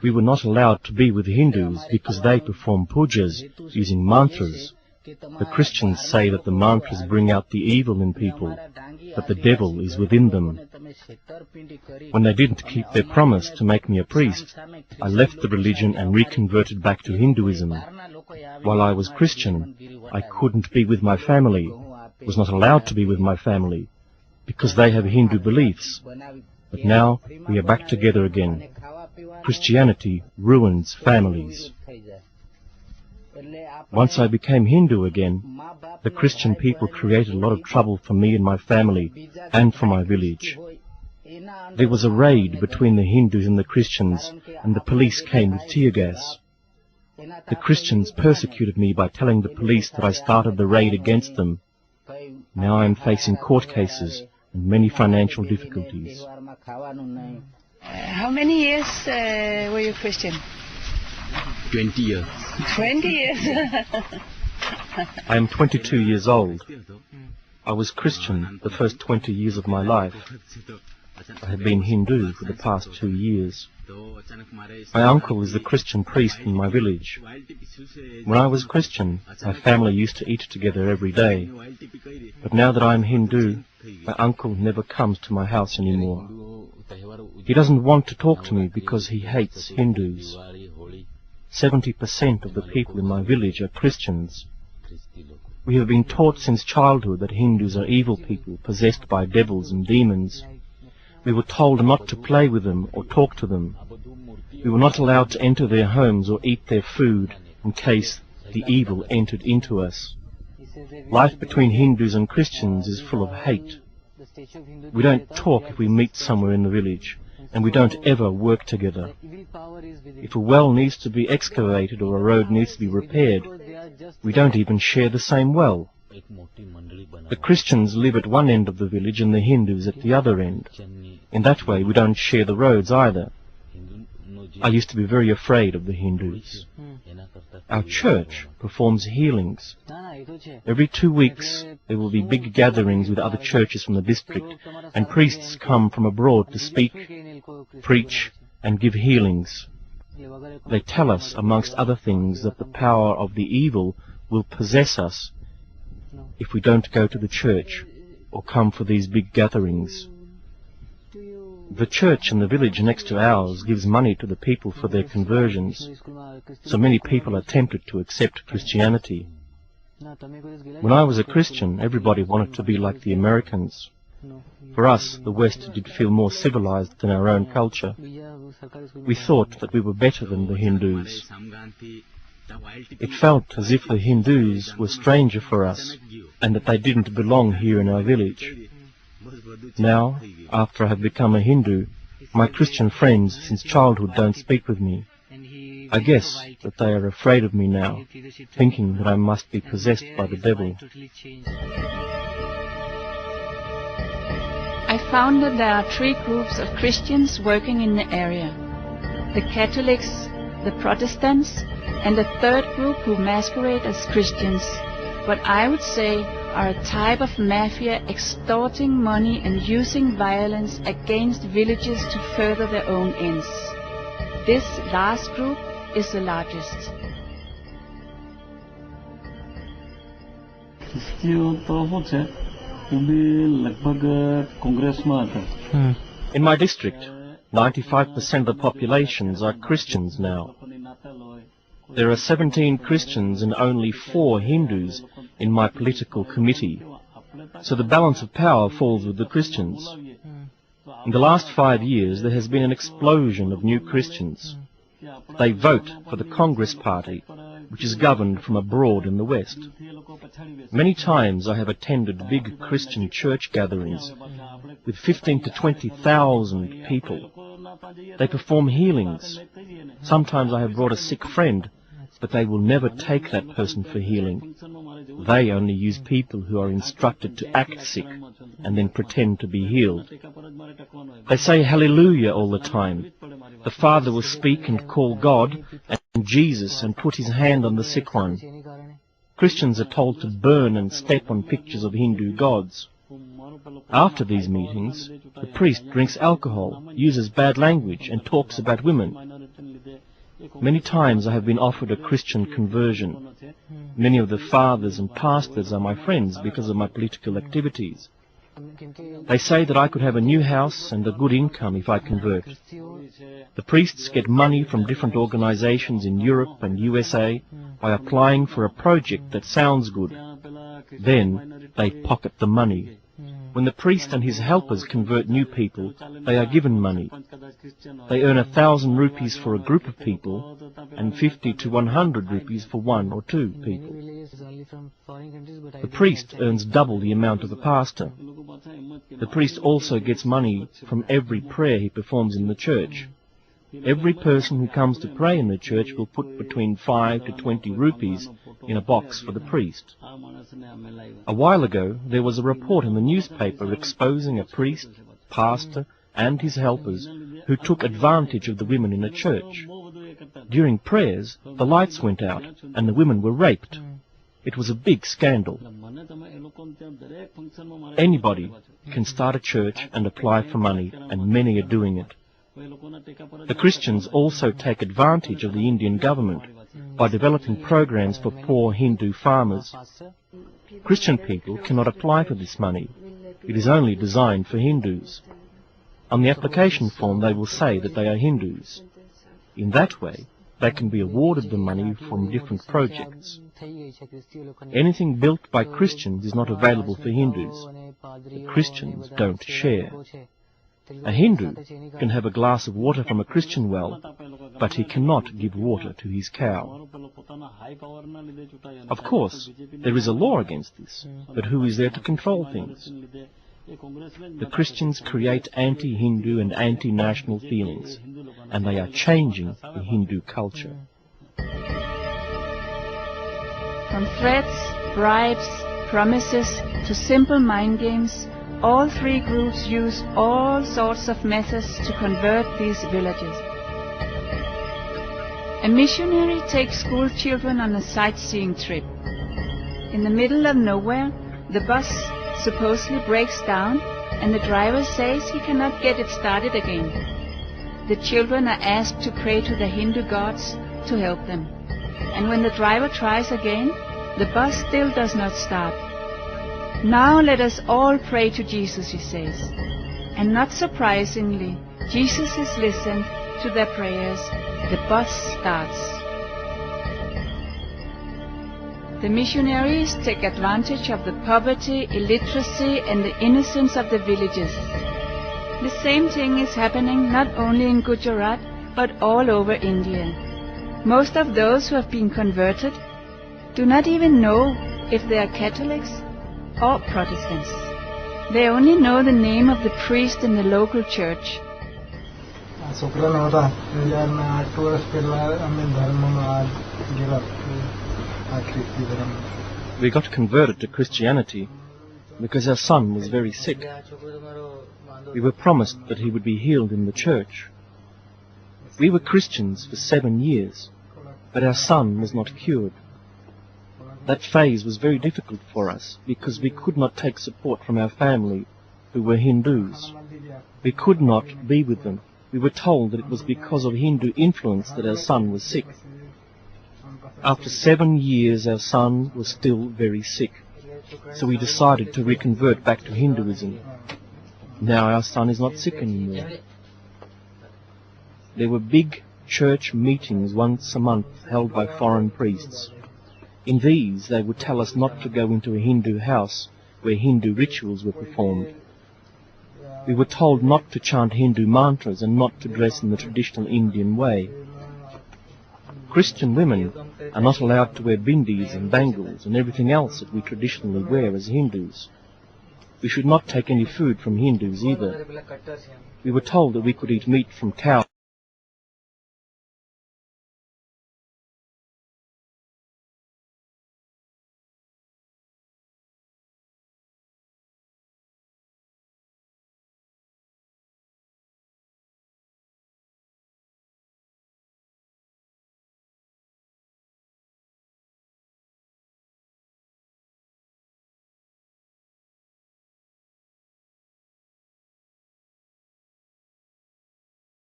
We were not allowed to be with Hindus because they perform pujas using mantras. The Christians say that the mantras bring out the evil in people, that the devil is within them. When they didn't keep their promise to make me a priest, I left the religion and reconverted back to Hinduism. While I was Christian, I couldn't be with my family, was not allowed to be with my family, because they have Hindu beliefs. But now we are back together again. Christianity ruins families. Once I became Hindu again, the Christian people created a lot of trouble for me and my family and for my village. There was a raid between the Hindus and the Christians, and the police came with tear gas. The Christians persecuted me by telling the police that I started the raid against them. Now I am facing court cases and many financial difficulties. How many years were you Christian? 20 years. 20 years? I am 22 years old. I was Christian the first 20 years of my life. I have been Hindu for the past 2 years. My uncle is the Christian priest in my village. When I was Christian, my family used to eat together every day. But now that I am Hindu, my uncle never comes to my house anymore. He doesn't want to talk to me because he hates Hindus. 70% of the people in my village are Christians. We have been taught since childhood that Hindus are evil people possessed by devils and demons. We were told not to play with them or talk to them. We were not allowed to enter their homes or eat their food in case the evil entered into us. Life between Hindus and Christians is full of hate. We don't talk if we meet somewhere in the village, and we don't ever work together. If a well needs to be excavated or a road needs to be repaired, we don't even share the same well. The Christians live at one end of the village and the Hindus at the other end. In that way we don't share the roads either. I used to be very afraid of the Hindus. Our church performs healings. Every 2 weeks there will be big gatherings with other churches from the district, and priests come from abroad to speak, preach, and give healings. They tell us, amongst other things, that the power of the evil will possess us if we don't go to the church or come for these big gatherings. The church in the village next to ours gives money to the people for their conversions, so many people are tempted to accept Christianity. When I was a Christian, everybody wanted to be like the Americans. For us, the West did feel more civilized than our own culture. We thought that we were better than the Hindus. It felt as if the Hindus were stranger for us, and that they didn't belong here in our village. Now, after I have become a Hindu, my Christian friends since childhood don't speak with me. I guess that they are afraid of me now, thinking that I must be possessed by the devil. I found that there are 3 groups of Christians working in the area: the Catholics, the Protestants, and a 3rd group who masquerade as Christians, what I would say are a type of mafia extorting money and using violence against villages to further their own ends. This last group is the largest. In my district, 95% of the populations are Christians now. There are 17 Christians and only 4 Hindus in my political committee, so the balance of power falls with the Christians. In the last 5 years there has been an explosion of new Christians. They vote for the Congress Party, which is governed from abroad in the West. Many times I have attended big Christian church gatherings with 15 to 20,000 people. They perform healings. Sometimes I have brought a sick friend, but they will never take that person for healing. They only use people who are instructed to act sick and then pretend to be healed. They say hallelujah all the time. The Father will speak and call God and Jesus and put his hand on the sick one. Christians are told to burn and step on pictures of Hindu gods. After these meetings, the priest drinks alcohol, uses bad language, and talks about women. Many times I have been offered a Christian conversion. Many of the fathers and pastors are my friends because of my political activities. They say that I could have a new house and a good income if I convert. The priests get money from different organizations in Europe and USA by applying for a project that sounds good. Then they pocket the money. When the priest and his helpers convert new people, they are given money. They earn 1,000 rupees for a group of people and 50 to 100 rupees for 1 or 2 people. The priest earns double the amount of the pastor. The priest also gets money from every prayer he performs in the church. Every person who comes to pray in the church will put between 5 to 20 rupees in a box for the priest. A while ago, there was a report in the newspaper exposing a priest, pastor, and his helpers who took advantage of the women in the church. During prayers, the lights went out and the women were raped. It was a big scandal. Anybody can start a church and apply for money, and many are doing it. The Christians also take advantage of the Indian government by developing programs for poor Hindu farmers. Christian people cannot apply for this money. It is only designed for Hindus. On the application form they will say that they are Hindus. In that way, they can be awarded the money from different projects. Anything built by Christians is not available for Hindus. The Christians don't share. A Hindu can have a glass of water from a Christian well, but he cannot give water to his cow. Of course, there is a law against this, but who is there to control things? The Christians create anti-Hindu and anti-national feelings, and they are changing the Hindu culture. From threats, bribes, promises, to simple mind games, all three groups use all sorts of methods to convert these villages. A missionary takes school children on a sightseeing trip. In the middle of nowhere, the bus supposedly breaks down and the driver says he cannot get it started again. The children are asked to pray to the Hindu gods to help them. And when the driver tries again, the bus still does not start. Now let us all pray to Jesus, he says. And not surprisingly, Jesus has listened to their prayers. The bus starts. The missionaries take advantage of the poverty, illiteracy, and the innocence of the villages. The same thing is happening not only in Gujarat, but all over India. Most of those who have been converted do not even know if they are Catholics or Protestants. They only know the name of the priest in the local church. We got converted to Christianity because our son was very sick. We were promised that he would be healed in the church. We were Christians for 7 years, but our son was not cured. That phase was very difficult for us because we could not take support from our family, who were Hindus. We could not be with them. We were told that it was because of Hindu influence that our son was sick. After 7 years, our son was still very sick, so we decided to reconvert back to Hinduism. Now our son is not sick anymore. There were big church meetings once a month held by foreign priests. In these, they would tell us not to go into a Hindu house where Hindu rituals were performed. We were told not to chant Hindu mantras and not to dress in the traditional Indian way. Christian women are not allowed to wear bindis and bangles and everything else that we traditionally wear as Hindus. We should not take any food from Hindus either. We were told that we could eat meat from cows.